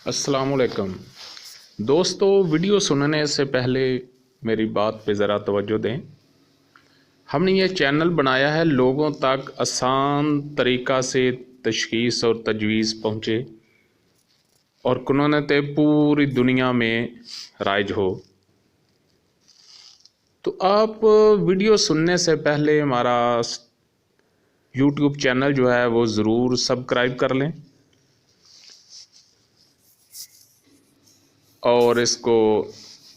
अस्सलाम वालेकुम दोस्तों, वीडियो सुनने से पहले मेरी बात पे ज़रा तवज्जो दें। हमने ये चैनल बनाया है लोगों तक आसान तरीक़ा से तशख़ीस और तजवीज़ पहुँचे और कुनूनत पूरी दुनिया में राइज हो। तो आप वीडियो सुनने से पहले हमारा यूट्यूब चैनल जो है वो ज़रूर सब्सक्राइब कर लें और इसको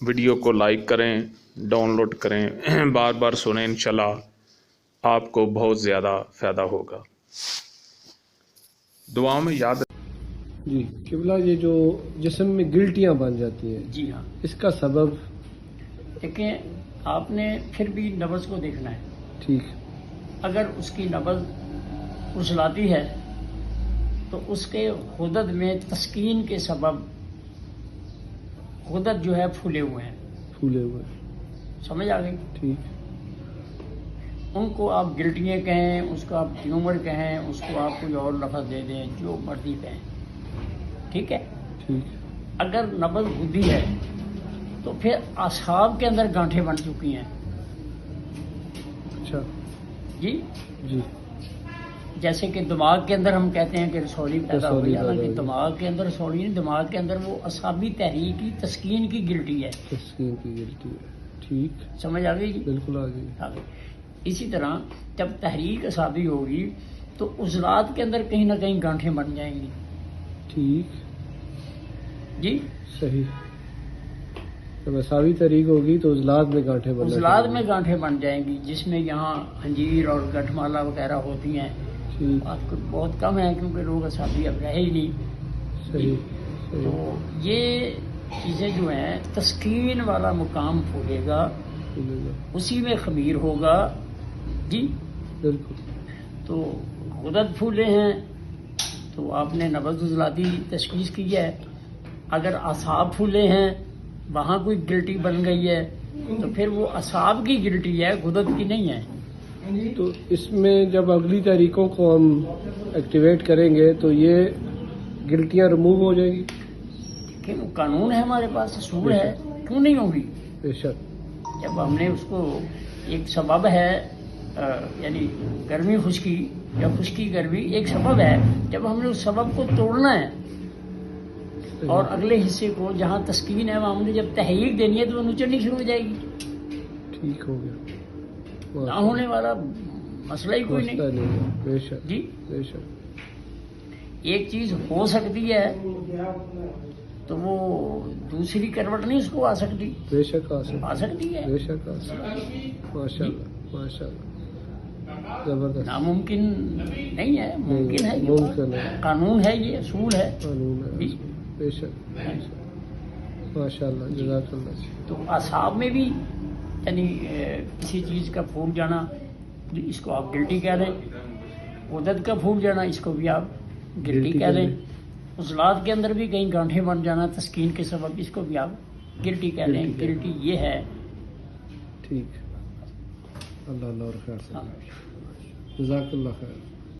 वीडियो को लाइक करें, डाउनलोड करें, बार बार सुनें। इंशाल्लाह आपको बहुत ज़्यादा फ़ायदा होगा। दुआ में याद जी किबला, ये जो जिस्म में गिल्टियाँ बन जाती हैं, जी हाँ, इसका सबब? देखें, आपने फिर भी नब्ज़ को देखना है। ठीक। अगर उसकी नब्ज़ उछलाती है तो उसके गुदद में तस्कीन के सबब गुदद जो है फूले हुए हैं। फूले हुए। समझ आ गई? ठीक। उनको आप गिल्टियाँ कहें, उसको आप ट्यूमर कहें, उसको आप कोई और लफ्ज़ दे दें, जो मर्जी कहें, ठीक है। ठीक। अगर नब्ज़ बुद्धि है तो फिर असाब के अंदर गांठें बन चुकी हैं। अच्छा जी जी। जैसे कि दिमाग के अंदर हम कहते हैं कि रसौली पैदा हो गई, हालांकि पैदा हो दिमाग के अंदर रसौली नहीं, दिमाग के अंदर वो असाबी तहरीक की तस्कीन की गिल्टी है। तस्कीन की गिल्टी है। ठीक। समझ आ गई जी? बिल्कुल आ गई। आ गई। इसी तरह जब तहरीक असाबी होगी तो उज़लात के अंदर कहीं ना कहीं गांठें बन जाएंगी। ठीक। जी सही। जब असावी तरीक होगी तो उजलात में गांठें बन उज़लात में गांठें बन जाएंगी, जिसमें यहाँ हंजीर और गठमाला वगैरह होती हैं। ठीक। आजकल बहुत कम है क्योंकि लोग असाबी अब रहे ही नहीं। सही। तो ये चीज़ें जो हैं, तस्कीन वाला मुकाम फूलेगा, उसी में खमीर होगा। जी बिल्कुल। तो गुदद फूले हैं तो आपने नब्ज़ उज़लाती तशख़ीस की है। अगर असाब फूले हैं, वहाँ कोई गिल्टी बन गई है, तो फिर वो असाब की गिल्टी है, गुदद की नहीं है। तो इसमें जब अगली तरीकों को हम एक्टिवेट करेंगे तो ये गिल्टियाँ रिमूव हो जाएगी। कि वो कानून है हमारे पास, असूल है, क्यों नहीं होगी? बेशक। जब हमने उसको एक सबब है, यानी गर्मी खुश्की या खुश्की गर्मी एक सबब है, जब हमने उस सबब को तोड़ना है और अगले हिस्से को जहाँ तस्कीन है वहाँ हमने जब तहरीक देनी है तो वो नुचड़नी शुरू हो जाएगी। ठीक हो गया। ना होने वाला मसला ही कोई नहीं। बेशक जी बेशक। एक चीज हो सकती है तो वो दूसरी करवट नहीं उसको आ सकती। बेशक आ सकती है। बेशक आ सकती। माशाल्लाह माशाल्लाह, जबरदस्त। नामुमकिन नहीं है, मुमकिन है। ये मुमकिन है, कानून है, ये असूल है। कानून है। जी। बेशक माशाल्लाह, जज़ाकल्लाह। तो असाब में भी यानी किसी चीज का फूल जाना, इसको आप गिल्टी कह लें। गुदद का फूल जाना, इसको भी आप गिल्टी कह लें। उज़लात के अंदर भी कहीं गांठें बन जाना तस्कीन के सबब, इसको भी आप गिल्टी कह लें। गिल्टी ये है। ठीक। अल्लाह और खैर से। हाँ। जज़ाकल्लाह खैर।